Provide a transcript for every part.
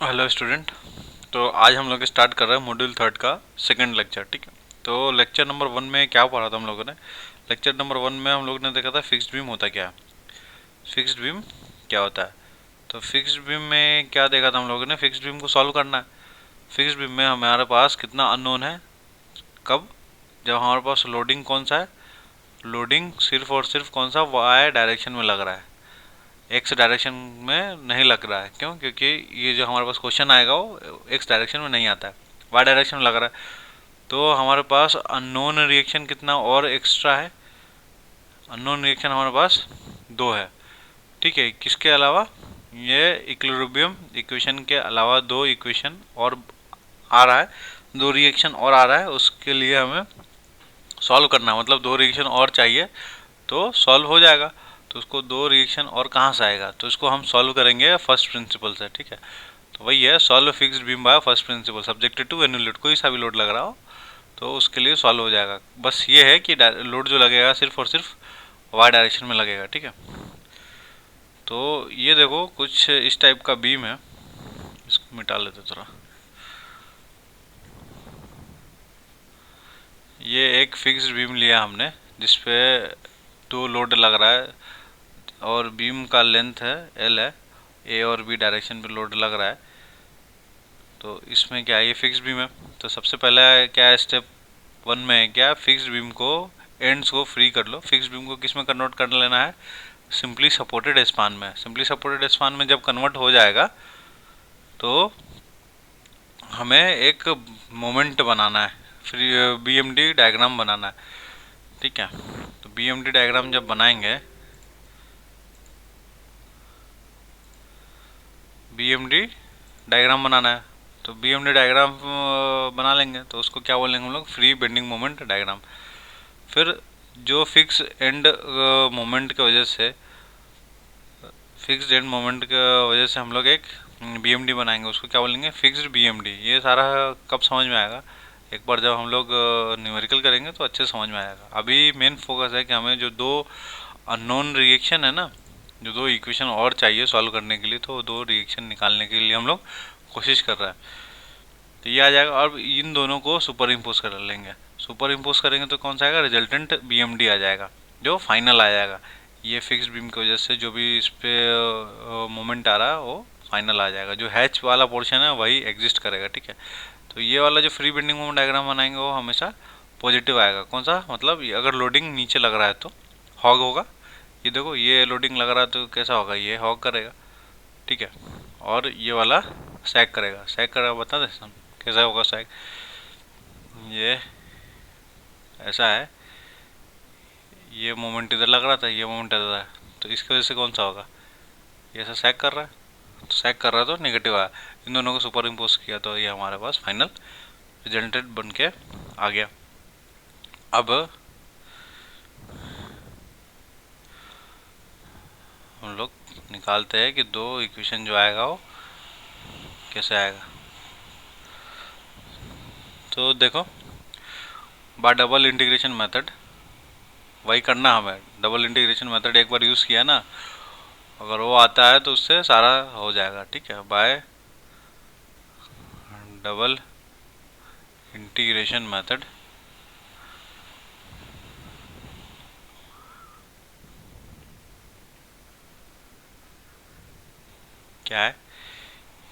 Hello student. तो आज हम लोग स्टार्ट कर रहे हैं मॉड्यूल थर्ड का सेकंड लेक्चर। ठीक है, तो लेक्चर नंबर वन में क्या पढ़ा था हम लोगों ने? लेक्चर नंबर वन में हम लोग ने देखा था फिक्स्ड बीम होता क्या है। फिक्स्ड बीम क्या होता है? तो फिक्स्ड बीम में क्या देखा था हम लोगों ने? फिक्स्ड बीम को सॉल्व करना है। फिक्स्ड बीम में हमारे पास कितना अननोन है? कब? जब हमारे पास लोडिंग कौन सा है? लोडिंग सिर्फ और सिर्फ कौन सा? वाई डायरेक्शन में लग रहा है, एक्स डायरेक्शन में नहीं लग रहा है। क्यों? क्योंकि ये जो हमारे पास क्वेश्चन आएगा वो एक्स डायरेक्शन में नहीं आता है, वाई डायरेक्शन में लग रहा है। तो हमारे पास अननोन रिएक्शन कितना और एक्स्ट्रा है? अननोन रिएक्शन हमारे पास दो है। ठीक है, किसके अलावा? ये इक्विलिब्रियम इक्वेशन के अलावा दो इक्वेशन और आ रहा है, दो रिएक्शन और आ रहा है। उसके लिए हमें सॉल्व करना है, मतलब दो रिएक्शन और चाहिए तो सॉल्व हो जाएगा। तो उसको दो रिएक्शन और कहाँ से आएगा? तो इसको हम सॉल्व करेंगे फर्स्ट प्रिंसिपल से। ठीक है, तो वही है, solve fixed beam by first principle subjected to any load. कोई सा भी लोड लग रहा हो तो उसके लिए सॉल्व हो जाएगा। बस ये है कि लोड जो लगेगा सिर्फ और सिर्फ वाई डायरेक्शन में लगेगा। ठीक है, तो ये देखो कुछ इस टाइप का बीम है, इसको मिटा लेते थोड़ा। ये एक फिक्स्ड बीम लिया हमने जिसपे दो लोड लग रहा है और बीम का लेंथ है एल है, ए और बी डायरेक्शन पे लोड लग रहा है। तो इसमें क्या है, ये फिक्स्ड बीम है। तो सबसे पहले क्या है, स्टेप वन में है क्या, फिक्स्ड बीम को एंड्स को फ्री कर लो। फिक्स्ड बीम को किस में कन्वर्ट कर लेना है? सिंपली सपोर्टेड स्पान में। सिंपली सपोर्टेड स्पान में जब कन्वर्ट हो जाएगा तो हमें एक मोमेंट बनाना है, फ्री बीएमडी डायग्राम बनाना है। ठीक है, तो बीएमडी डायग्राम जब बनाएंगे, बीएमडी डायग्राम बनाना है तो बीएमडी डायग्राम बना लेंगे। तो उसको क्या बोलेंगे हम लोग? Free bending moment diagram. फिर जो फिक्स एंड मोमेंट की वजह से, फिक्स्ड एंड मोमेंट की वजह से हम लोग एक बीएमडी बनाएंगे, उसको क्या बोलेंगे? Fixed BMD. ये सारा कब समझ में आएगा? एक बार जब हम लोग न्यूमेरिकल करेंगे तो अच्छे समझ में आएगा। अभी मेन फोकस है कि हमें जो दो अननोन रिएक्शन है ना, जो दो इक्वेशन और चाहिए सॉल्व करने के लिए, तो दो रिएक्शन निकालने के लिए हम लोग कोशिश कर रहे हैं। तो ये आ जाएगा और इन दोनों को सुपर इम्पोज कर लेंगे। सुपर इम्पोज करेंगे तो कौन सा आएगा? रिजल्टेंट बीएमडी आ जाएगा, जो फाइनल आ जाएगा। ये फिक्स बीम की वजह से जो भी इस पे मोमेंट आ रहा है वो फाइनल आ जाएगा। जो हैच वाला पोर्शन है वही एग्जिस्ट करेगा। ठीक है, तो ये वाला जो फ्री बेंडिंग मोमेंट डायग्राम बनाएंगे वो हमेशा पॉजिटिव आएगा। कौन सा? मतलब अगर लोडिंग नीचे लग रहा है तो हॉग होगा। ये देखो, ये लोडिंग लग रहा है तो कैसा होगा? ये हॉग करेगा। ठीक है, और ये वाला सैक करेगा। सैक करेगा, बता दे हम कैसा होगा सैक। ये ऐसा है, ये मोमेंट इधर लग रहा था, ये मोमेंट इधर है, तो इसकी वजह से कौन सा होगा? ये ऐसा सैक कर रहा है, तो सैक कर रहा है तो नेगेटिव आया। इन दोनों को सुपर इम्पोज किया तो ये हमारे पास फाइनल रिजल्टेंट बन के आ गया। अब हम लोग निकालते हैं कि दो इक्वेशन जो आएगा वो कैसे आएगा। तो देखो, बाय डबल इंटीग्रेशन मेथड वही करना हमें। डबल इंटीग्रेशन मेथड एक बार यूज़ किया ना, अगर वो आता है तो उससे सारा हो जाएगा। ठीक है, बाय डबल इंटीग्रेशन मेथड क्या है?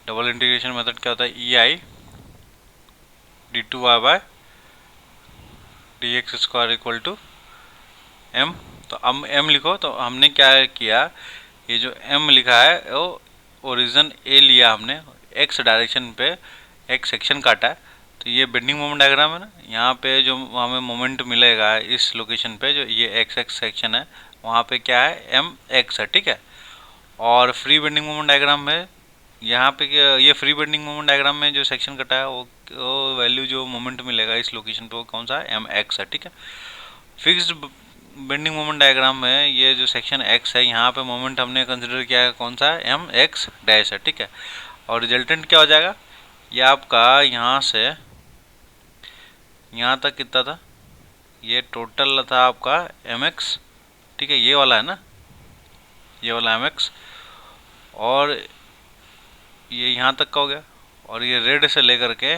डबल इंटीग्रेशन मेथड क्या होता है? E I d two y by d x square equal to M. तो अब एम लिखो। तो हमने क्या किया, ये जो एम लिखा है वो ओरिजिन ए लिया हमने, एक्स डायरेक्शन पे एक सेक्शन काटा है। तो ये बेंडिंग मोमेंट डायग्राम है ना, यहाँ पे जो हमें मोमेंट मिलेगा इस लोकेशन पे, जो ये एक्स एक्स सेक्शन है, वहाँ पे क्या है? एम एक्स है। ठीक है, और फ्री बेंडिंग मोमेंट डायग्राम में यहाँ पे ये फ्री बेंडिंग मोमेंट डायग्राम में जो सेक्शन कटा है वो वैल्यू जो मोमेंट मिलेगा इस लोकेशन पे वो कौन सा है? एम एक्स है। ठीक है, फिक्स्ड बेंडिंग मोमेंट डायग्राम में ये जो सेक्शन एक्स है, यहाँ पे मोमेंट हमने कंसिडर किया है कौन सा है? एम एक्स डैश है। ठीक है, और रिजल्टेंट क्या हो जाएगा? ये आपका यहाँ से यहाँ तक कितना था? ये टोटल था आपका एम एक्स। ठीक है, ये वाला है ना, ये वाला एम एक्स, और ये यहाँ तक का हो गया, और ये रेड से लेकर के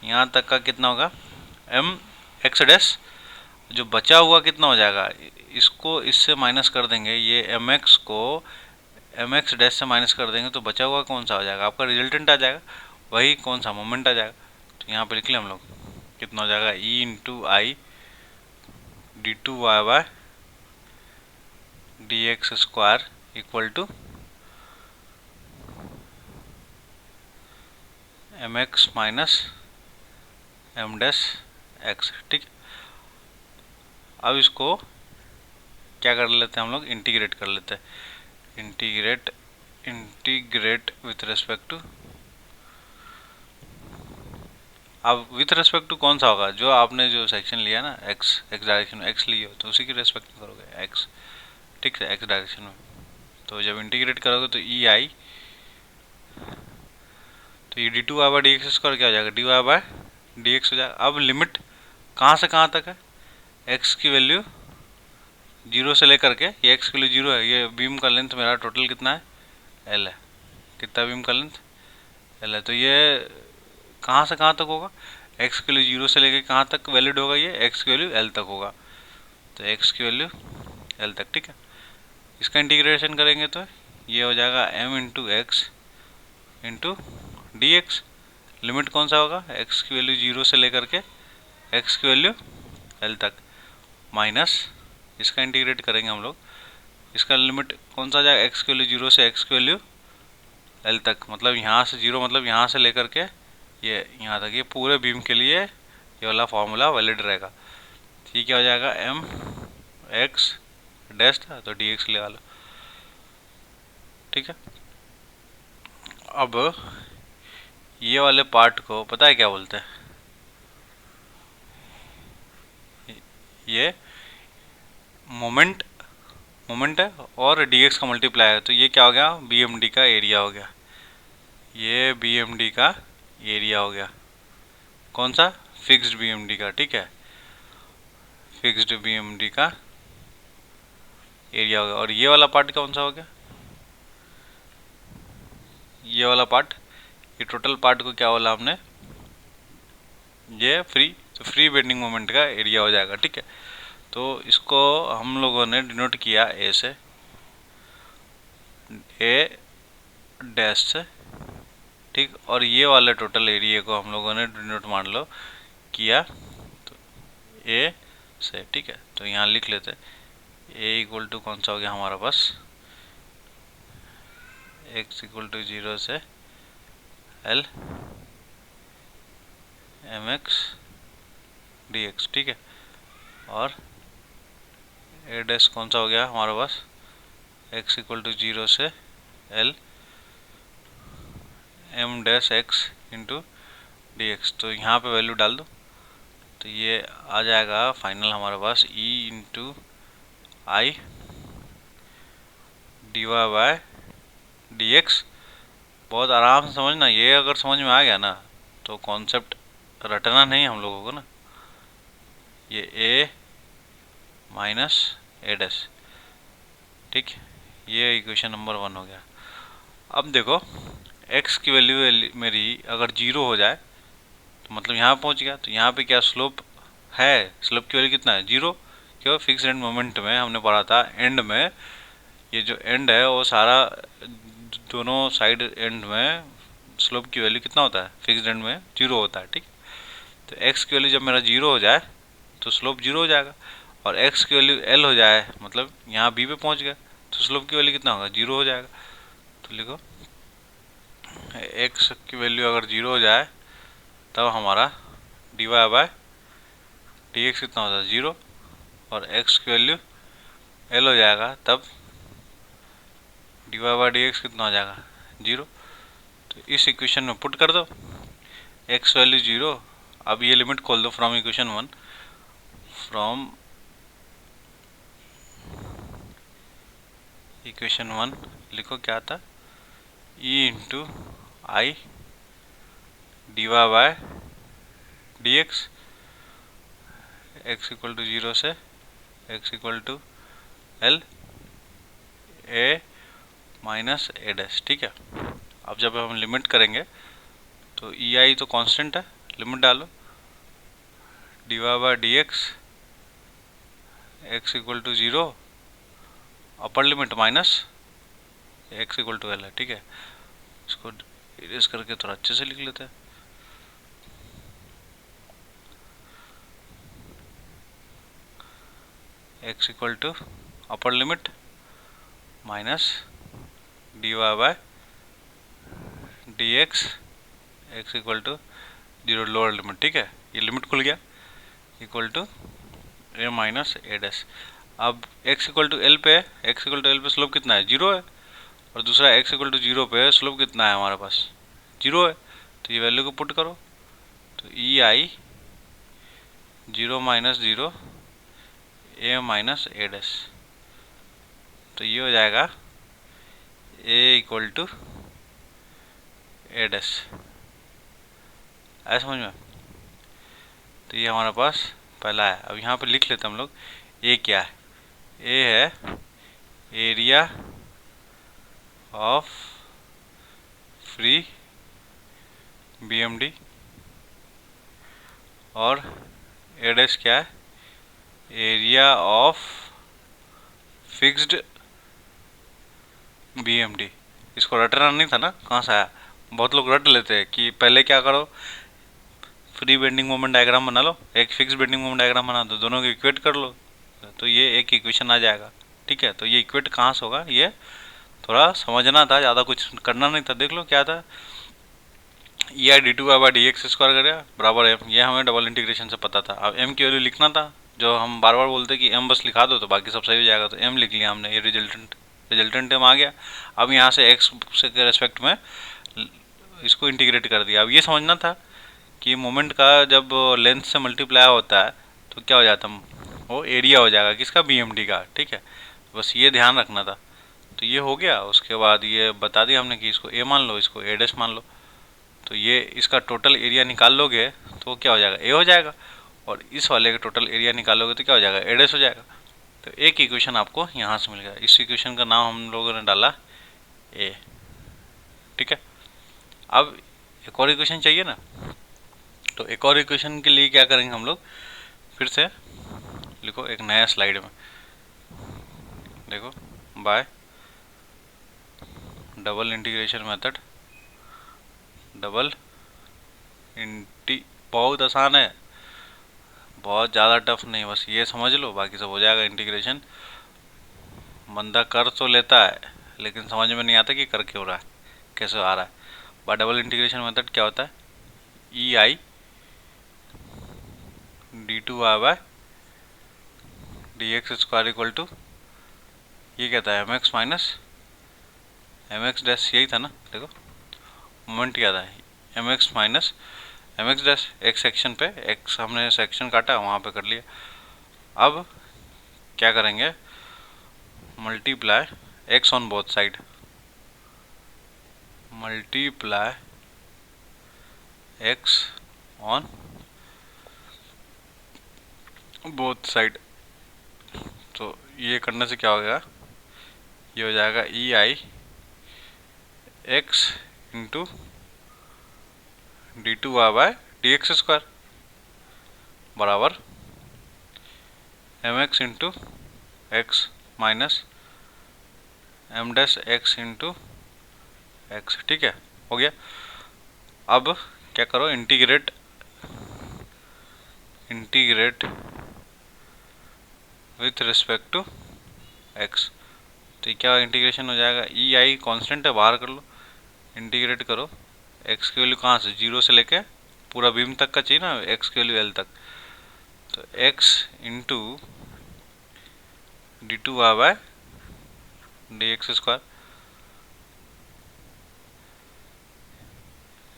यहाँ तक का कितना होगा, एम एक्स डैश। जो बचा हुआ कितना हो जाएगा, इसको इससे माइनस कर देंगे, ये एम एक्स को एम एक्स डैश से माइनस कर देंगे, तो बचा हुआ कौन सा हो जाएगा, आपका रिजल्टेंट आ जाएगा, वही कौन सा, मोमेंट आ जाएगा। तो यहाँ पे लिख लें हम लोग, कितना हो जाएगा, E into I d two y by d x square equal to M x minus M dash x. ठीक, अब इसको क्या कर लेते हैं हम लोग, इंटीग्रेट कर लेते हैं, इंटीग्रेट विथ रेस्पेक्ट टू, अब विथ रेस्पेक्ट टू कौन सा होगा, जो आपने जो सेक्शन लिया ना, एक्स डायरेक्शन में एक्स लिए हो तो उसी की रेस्पेक्ट में करोगे एक्स, ठीक है, एक्स डायरेक्शन में। तो जब इंटीग्रेट करोगे तो ई आई, तो ये d two y by d x square क्या हो जाएगा, d y by d x हो जाएगा। अब लिमिट कहाँ से कहाँ तक है, एक्स की वैल्यू जीरो से लेकर के, ये एक्स की वैल्यू जीरो है, ये बीम का लेंथ मेरा टोटल कितना है, एल है, कितना बीम का लेंथ, एल है। तो ये कहाँ से कहाँ तक होगा, एक्स की वैल्यू जीरो से लेकर कहाँ तक वैलिड होगा, ये एक्स की वैल्यू एल तक होगा, तो एक्स की वैल्यू एल तक। ठीक है, इसका इंटीग्रेशन करेंगे तो ये हो जाएगा M into x into d x. Limit कौन सा होगा, एक्स की वैल्यू जीरो से लेकर के एक्स की वैल्यू एल तक, माइनस इसका इंटीग्रेट करेंगे हम लोग, इसका लिमिट कौन सा आ जाएगा, एक्स की वैल्यू जीरो से एक्स की वैल्यू एल तक, मतलब यहाँ से जीरो, मतलब यहाँ से लेकर के ये यहाँ तक, ये पूरे बीम के लिए ये वाला फॉर्मूला वैलिड रहेगा। ठीक, क्या हो जाएगा, एम एक्स डैश था तो डी एक्स लगा लो। ठीक है, अब ये वाले पार्ट को पता है क्या बोलते हैं, ये मोमेंट है और dx का मल्टीप्लाई है, तो ये क्या हो गया, BMD का एरिया हो गया, ये BMD का एरिया हो गया, कौन सा, फिक्स्ड BMD का। ठीक है, फिक्स्ड BMD का एरिया हो गया, और ये वाला पार्ट कौन सा हो गया, ये वाला पार्ट, ये टोटल पार्ट को क्या बोला हमने, ये फ्री, तो फ्री बेंडिंग मोमेंट का एरिया हो जाएगा। ठीक है, तो इसको हम लोगों ने डिनोट किया ए से, ए डैश से। ठीक, और ये वाले टोटल एरिया को हम लोगों ने डिनोट मान लो किया तो ए से। ठीक है, तो यहाँ लिख लेते, ए इक्वल टू कौन सा हो गया हमारा पास, एक्स इक्वल टू जीरो से L M x d x. ठीक है, और ए डैश कौन सा हो गया हमारे पास, एक्स इक्वल टू जीरो से L M dash x into d x. तो यहाँ पे वैल्यू डाल दो, तो ये आ जाएगा फाइनल हमारे पास E into I d y by d x. बहुत आराम से समझना, ये अगर समझ में आ गया ना तो कॉन्सेप्ट रटना नहीं हम लोगों को ना, ये ए माइनस ए डैश। ठीक, ये इक्वेशन नंबर 1 हो गया। अब देखो, x की वैल्यू मेरी अगर जीरो हो जाए तो मतलब यहाँ पहुँच गया, तो यहाँ पे क्या स्लोप है, स्लोप की वैल्यू कितना है, जीरो। क्यों, फिक्स एंड मोमेंट में हमने पढ़ा था एंड में, ये जो एंड है वो सारा दोनों साइड एंड में स्लोप की वैल्यू कितना होता है, फिक्स एंड में जीरो होता है। ठीक, तो x की वैल्यू जब मेरा जीरो हो जाए तो स्लोप जीरो हो जाएगा, और x की वैल्यू l हो जाए, मतलब यहाँ b पे पहुँच गया, तो स्लोप की वैल्यू कितना होगा, जीरो हो जाएगा। तो लिखो x की वैल्यू अगर जीरो हो जाए तब हमारा d y by d x कितना होता है, जीरो, और x की वैल्यू l हो जाएगा तब d y by d x कितना हो जाएगा, जीरो। तो इस इक्वेशन में पुट कर दो x वैल्यू जीरो। अब ये लिमिट खोल दो फ्रॉम इक्वेशन 1, फ्रॉम इक्वेशन 1 लिखो क्या था, E into I d y by d x, x equal to zero से x equal to L a minus a dash. ठीक है, अब जब हम लिमिट करेंगे तो ई आई तो कांस्टेंट है, लिमिट डालो d y by d x equal to 0, upper limit minus x equal to L है। ठीक है, इसको इरेज करके थोड़ा अच्छे से लिख लेते हैं। X equal to upper limit minus d y by d x equal to 0 lower limit. ठीक है, ये लिमिट खुल गया, equal to a minus a dash. अब x इक्वल टू एल पे, x इक्वल टू एल पे स्लोप कितना है, 0 है, और दूसरा x इक्वल टू 0 पे स्लोप कितना है हमारे पास, 0 है। तो ये वैल्यू को पुट करो, तो E I 0 minus 0 a minus a dash, तो ये हो जाएगा a equal to a dash. ऐसा समझ में? तो ये हमारे पास पहला है। अब यहाँ पे लिख लेते हैं हम लोग ए क्या है। ए है एरिया ऑफ फ्री बीएमडी, और ए डैश क्या है, एरिया ऑफ फिक्स्ड बीएमडी। इसको रटना नहीं था ना, कहाँ से आया, बहुत लोग रट लेते हैं कि पहले क्या करो, फ्री बेंडिंग मोमेंट डायग्राम बना लो, एक फिक्स बेंडिंग मोमेंट डायग्राम बना दो, दोनों को इक्वेट कर लो, तो ये एक इक्वेशन आ जाएगा। ठीक है, तो ये इक्वेट कहाँ से होगा, ये थोड़ा समझना था, ज़्यादा कुछ करना नहीं था। देख लो क्या था, E I d two by d x square करेगा बराबर एम, ये हमें डबल इंटीग्रेशन से पता था। अब एम की वैल्यू लिखना था, जो हम बार बार बोलते कि एम बस लिखा दो तो बाकी सब सही हो जाएगा, तो एम लिख लिया हमने, ये रिजल्टेंट एम आ गया। अब यहाँ से एक्स के रेस्पेक्ट में इसको इंटीग्रेट कर दिया। अब ये समझना था कि मोमेंट का जब लेंथ से मल्टीप्लाई होता है तो क्या हो जाता है, वो एरिया हो जाएगा किसका, बीएमडी का। ठीक है, बस ये ध्यान रखना था। तो ये हो गया, उसके बाद ये बता दिया हमने कि इसको ए मान लो, इसको ए डैश मान लो, तो ये इसका टोटल एरिया निकाल लोगे तो क्या हो जाएगा, ए हो जाएगा, और इस वाले का टोटल एरिया निकालोगे तो क्या हो जाएगा, ए डैश हो जाएगा। तो एक इक्वेशन आपको यहाँ से मिल गया, इस इक्वेशन का नाम हम लोगों ने डाला ए। ठीक है, अब एक और इक्वेशन चाहिए ना, तो एक और इक्वेशन के लिए क्या करेंगे हम लोग, फिर से लिखो एक नया स्लाइड में, देखो by double integration method, double इंटी, बहुत आसान है, बहुत ज़्यादा टफ नहीं, बस ये समझ लो बाकी सब हो जाएगा। इंटीग्रेशन बंदा कर तो लेता है लेकिन समझ में नहीं आता कि कर क्यों रहा है, कैसे आ रहा है। बाय डबल इंटीग्रेशन मेथड क्या होता है, E I d two y by d x square equal to, ये क्या था, M x minus M x dash, यही था ना। देखो मोमेंट क्या था, M x minus M x dash, एक सेक्शन पे एक्स हमने सेक्शन काटा वहाँ पे कर लिया। अब क्या करेंगे, multiply x on both side, multiply x on both side. तो ये करने से क्या होगा, ये हो जाएगा ई I x into d two y by d x square बराबर M x into x minus M dash x into x. ठीक है, हो गया। अब क्या करो, integrate with respect to x. तो क्या इंटीग्रेशन हो जाएगा, ई आई कॉन्स्टेंट है, बाहर कर लो, इंटीग्रेट करो, एक्स की वैल्यू कहाँ से, 0 से लेके पूरा बीम तक का चाहिए ना, एक्स की वैल्यू एल तक, तो x into d two y by d x square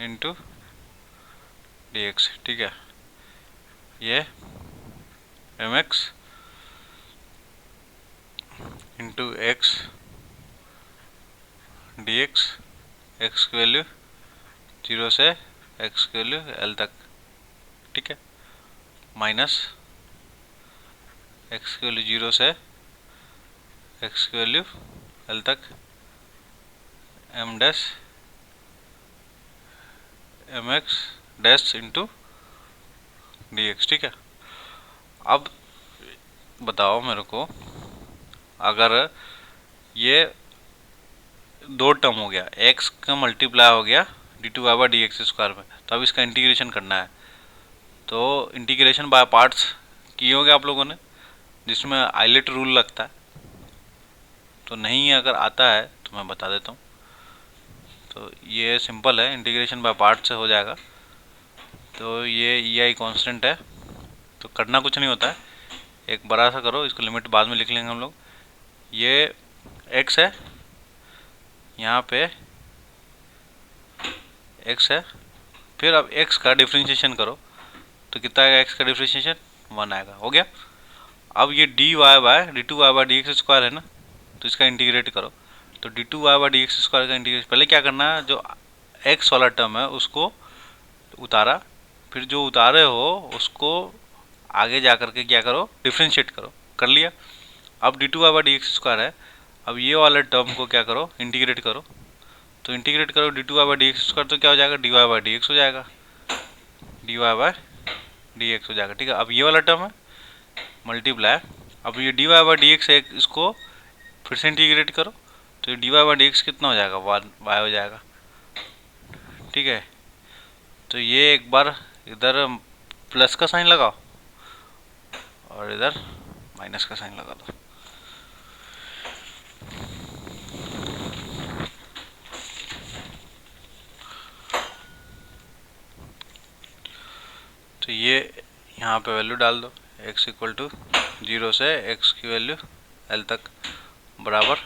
into d x. ठीक है, ये M x into x d x, x की वैल्यू 0 से एक्स की वैल्यू एल तक। ठीक है, माइनस एक्स की वैल्यू 0 से एक्स की वैल्यू एल तक, M dash M x dash into d x. ठीक है, अब बताओ मेरे को, अगर ये दो टर्म हो गया, x का मल्टीप्लाई हो गया d two y by d x square में, तो अब इसका इंटीग्रेशन करना है। तो इंटीग्रेशन बाय पार्ट्स किए होंगे आप लोगों ने, जिसमें आइलेट रूल लगता है। तो नहीं अगर आता है तो मैं बता देता हूँ। तो ये सिंपल है, इंटीग्रेशन बाय पार्ट से हो जाएगा। तो ये ई आई कॉन्स्टेंट है, तो करना कुछ नहीं होता है, एक बड़ा सा करो, इसको लिमिट बाद में लिख लेंगे हम लोग। ये x है, यहाँ पे x है, फिर अब x का डिफ्रेंशिएशन करो तो कितना आएगा, x का डिफ्रेंशिएशन 1 आएगा। हो गया। अब ये d y by d two y by d x square है ना, तो इसका इंटीग्रेट करो। तो d two y by d x square का इंटीग्रेट पहले क्या करना है, जो x वाला टर्म है उसको उतारा, फिर जो उतारे हो उसको आगे जा करके क्या करो, डिफ्रेंशिएट करो। कर लिया। अब d two y by d x square है, अब ये वाले टर्म को क्या करो, इंटीग्रेट करो। तो इंटीग्रेट करो d two y by d x square, तो क्या हो जाएगा, d y by d x हो जाएगा, d y by d x हो जाएगा। ठीक है, अब ये वाला टर्म है मल्टीप्लाई, अब ये d y by d x है, इसको फिर से इंटीग्रेट करो, तो ये d y by d x कितना हो जाएगा, 1 वाई हो जाएगा। ठीक है, तो ये एक बार इधर प्लस का साइन लगाओ और इधर माइनस का साइन लगा दो। तो ये यहाँ पे वैल्यू डाल दो, x इक्वल टू 0 से x की वैल्यू l तक बराबर।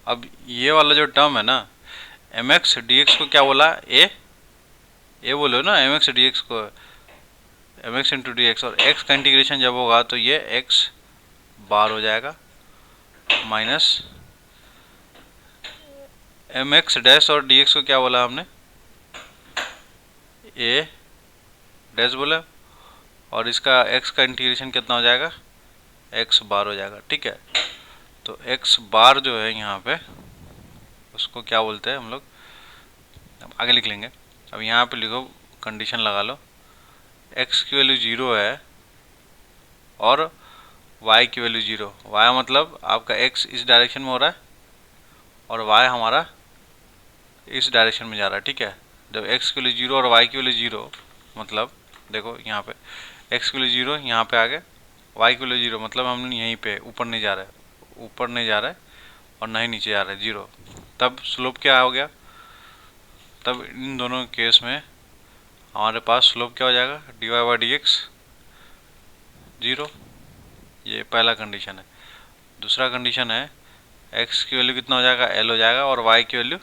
अब ये वाला जो टर्म है ना, एम एक्स डी एक्स को क्या बोला, ए बोलो ना, एम एक्स डी एक्स को M x into d x, और x का इंटीग्रेशन जब होगा तो ये x बार हो जाएगा माइनस एम एक्स डैश, और डी एक्स को क्या बोला हमने, ए डैश बोला, और इसका x का इंटीग्रेशन कितना हो जाएगा, x बार हो जाएगा। ठीक है, तो x बार जो है यहाँ पे उसको क्या बोलते हैं हम लोग, अब आगे लिख लेंगे। अब यहाँ पे लिखो, कंडीशन लगा लो, x की वैल्यू 0 है और y की वैल्यू 0। y मतलब आपका x इस डायरेक्शन में हो रहा है और y हमारा इस डायरेक्शन में जा रहा है। ठीक है, जब x की वैल्यू 0 और y की वैल्यू 0, मतलब देखो यहाँ पे x की वैल्यू 0 यहाँ पे आ गए, y की वैल्यू 0 मतलब हम यहीं पे ऊपर नहीं जा रहे और ना ही नीचे जा रहे, 0। तब स्लोप क्या हो गया, तब इन दोनों केस में हमारे पास स्लोप क्या हो जाएगा, d y by d x 0। ये पहला कंडीशन है। दूसरा कंडीशन है, x की वैल्यू कितना हो जाएगा, l हो जाएगा, और y की वैल्यू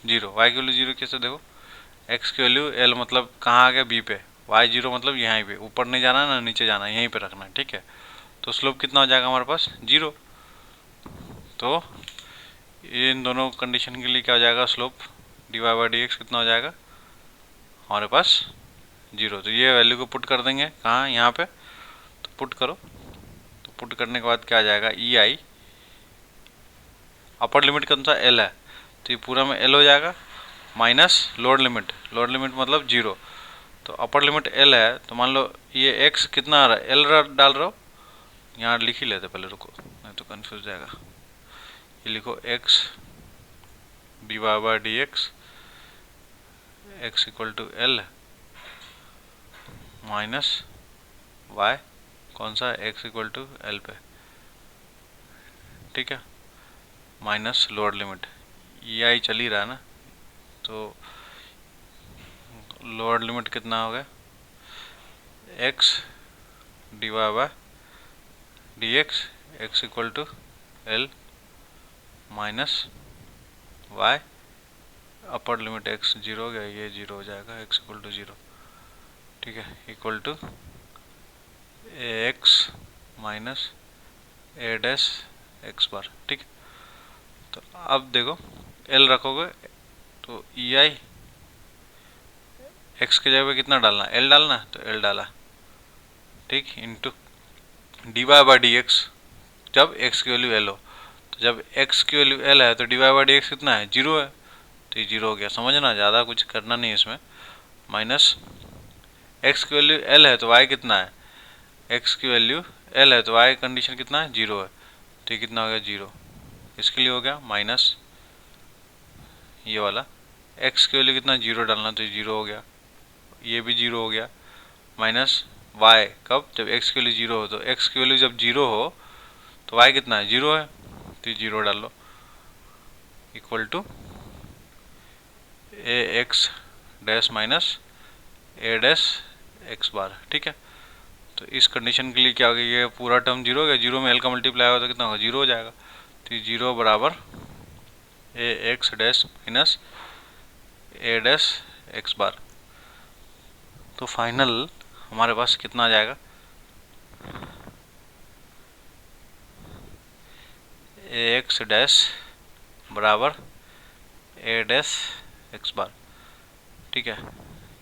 0। y की वैल्यू 0 कैसे, देखो x की वैल्यू l मतलब कहाँ आ गया, b पे, y 0 मतलब यहाँ पे, ऊपर नहीं जाना है ना नीचे जाना है, यहीं पे रखना है। ठीक है, तो स्लोप कितना हो जाएगा हमारे पास, 0। तो इन दोनों कंडीशन के लिए क्या हो जाएगा, slope d y by d x कितना हो जाएगा हमारे पास, 0। तो ये वैल्यू को पुट कर देंगे कहाँ, यहाँ पे, तो पुट करो। तो पुट करने के बाद क्या आ जाएगा, ई आई, अपर लिमिट कौन सा, एल है, तो ये पूरा में एल हो जाएगा, माइनस लोअर लिमिट मतलब 0। तो अपर लिमिट एल है, तो मान लो ये एक्स कितना आ रहा है, एल डाल रहा हो, यहाँ लिख ही लेते पहले, रुको नहीं तो कंफ्यूज जाएगा। ये लिखो x d y by d x, x equal to L minus y कौन सा, एक्स इक्वल टू एल पे। ठीक है, minus lower limit, E I चल ही रहा है ना, तो लोअर लिमिट कितना हो गया, x d y by d x, x equal to L minus y, upper limit x 0 हो गया, ये 0 हो जाएगा, एक्स इक्वल टू 0। ठीक है, equal to a x minus a dash x bar. ठीक, तो अब देखो एल रखोगे तो ई आई एक्स के जगह पे कितना डालना, एल डालना, तो एल डाला। ठीक, into d y by d x, जब एक्स की वैल्यू एल हो, तो जब एक्स की वैल्यू एल है तो d y by d x कितना है, 0 है, तो ये 0 हो गया। समझना, ज़्यादा कुछ करना नहीं इसमें, माइनस एक्स की वैल्यू एल है तो वाई कितना है, एक्स की वैल्यू एल है तो वाई कंडीशन कितना है, 0 है, तो ये कितना हो गया 0। इसके लिए हो गया माइनस ये वाला एक्स की वैल्यू कितना 0 डालना तो 0 हो गया, ये भी 0 हो गया, माइनस वाई कब, जब एक्स की वैल्यू 0 हो, तो एक्स की वैल्यू जब 0 हो तो वाई कितना है 0 है, तो 0 डाल लो, equal to a x dash minus a dash x bar. ठीक है, तो इस कंडीशन के लिए क्या हो गया, ये पूरा टर्म 0 हो गया, 0 में एल का मल्टीप्लाई होगा तो कितना होगा 0 हो जाएगा, तो 0 बराबर ए x dash minus a dash x बार। तो फाइनल हमारे पास कितना आ जाएगा, ए एक्स डैश बराबर ए डैश एक्स बार। ठीक है,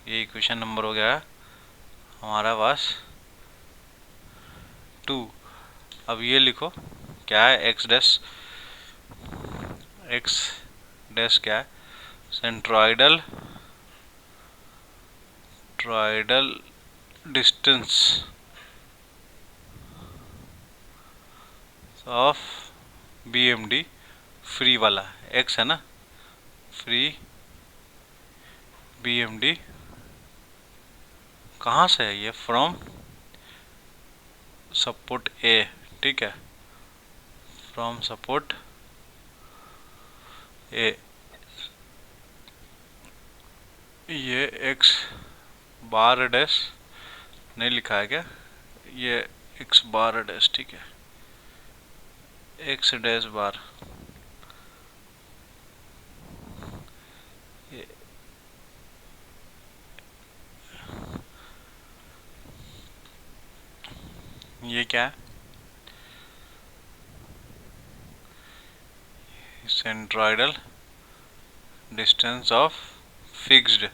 ये इक्वेशन नंबर हो गया हमारा पास 2। अब ये लिखो क्या है, एक्स डैश क्या है, centroidal distance of BMD free वाला एक्स है ना, फ्री BMD कहाँ से है, ये फ्रॉम सपोर्ट ए। ठीक है, फ्रॉम सपोर्ट ए, ये एक्स बार डैश नहीं लिखा है क्या, ये एक्स बार डैश, ठीक है, एक्स डैश बार, ये क्या है, centroidal distance of fixed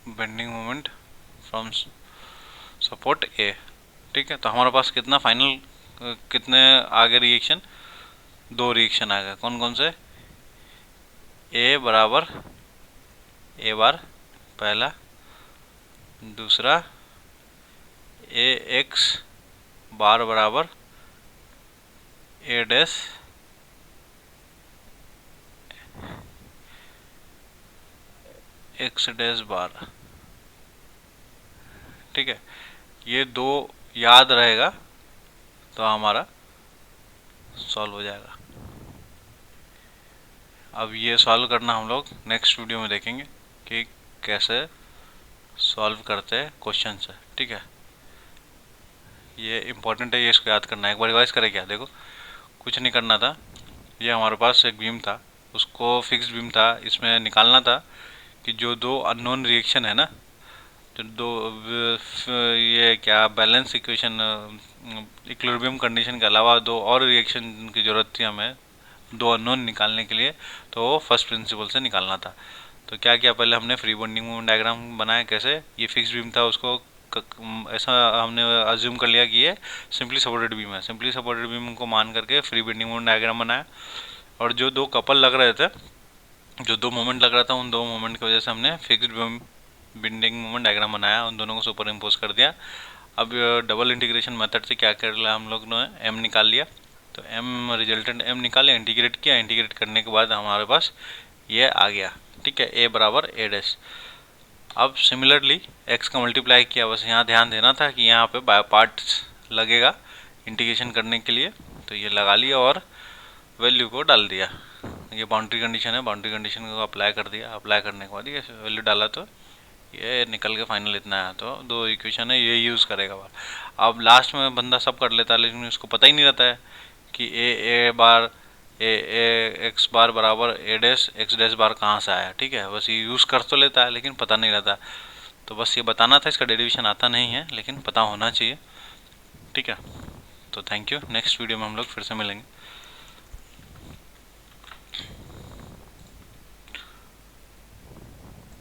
bending moment from support A. ठीक है, तो हमारे पास कितना फाइनल कितने आगे रिएक्शन, 2 रिएक्शन आ गए, कौन कौन से, ए बराबर ए बार पहला, दूसरा ए एक्स बार बराबर ए डैश एक्स डैश बार। ठीक है, ये 2 याद रहेगा तो हमारा सॉल्व हो जाएगा। अब ये सॉल्व करना हम लोग नेक्स्ट वीडियो में देखेंगे कि कैसे सॉल्व करते हैं क्वेश्चन से। ठीक है, ये इम्पोर्टेंट है, ये इसको याद करना है। एक बार रिवाइज करें क्या, देखो कुछ नहीं करना था, ये हमारे पास एक बीम था, उसको फिक्स्ड बीम था, इसमें निकालना था कि जो 2 अननोन रिएक्शन है ना, जो 2 ये क्या बैलेंस इक्वेशन इक्विलिब्रियम कंडीशन के अलावा 2 और रिएक्शन की ज़रूरत थी हमें 2 अननोन निकालने के लिए, तो फर्स्ट प्रिंसिपल से निकालना था। तो क्या किया, पहले हमने फ्री बॉन्डिंग मोमेंट डायग्राम बनाया, कैसे, ये फिक्स्ड बीम था, उसको ऐसा हमने अज्यूम कर लिया कि ये सिंपली सपोर्टेड बीम है, सिंपली सपोर्टेड बीम को मान करके फ्री बेंडिंग मोमेंट डायग्राम बनाया, और जो 2 कपल लग रहे थे, जो 2 मोमेंट लग रहा था, उन 2 मोमेंट की वजह से हमने फिक्स्ड बेंडिंग मोमेंट डायग्राम बनाया, उन दोनों को सुपर इम्पोज कर दिया। अब डबल इंटीग्रेशन मेथड से क्या कर लिया हम लोग ने, एम निकाल लिया, तो एम रिजल्टेंट एम निकाले, इंटीग्रेट किया, इंटीग्रेट करने के बाद हमारे पास ये आ गया। ठीक है, ए बराबर ए डैश। अब सिमिलरली एक्स का मल्टीप्लाई किया, बस यहाँ ध्यान देना था कि यहाँ पे बाय पार्ट्स लगेगा इंटीग्रेशन करने के लिए, तो ये लगा लिया और वैल्यू को डाल दिया, ये बाउंड्री कंडीशन है, बाउंड्री कंडीशन को अप्लाई कर दिया, अप्लाई करने के बाद ये वैल्यू डाला तो ये निकल के फाइनल इतना है। तो 2 इक्वेशन है, ये यूज़ करेगा बार। अब लास्ट में बंदा सब कर लेता है, लेकिन उसको पता ही नहीं रहता है कि ए बार ए एक्स बार बराबर ए डैश एक्स डैश बार कहाँ से आया। ठीक है, बस ये यूज़ कर तो लेता है लेकिन पता नहीं रहता, तो बस ये बताना था, इसका डेरिवेशन आता नहीं है लेकिन पता होना चाहिए। ठीक है, तो थैंक यू, नेक्स्ट वीडियो में हम लोग फिर से मिलेंगे।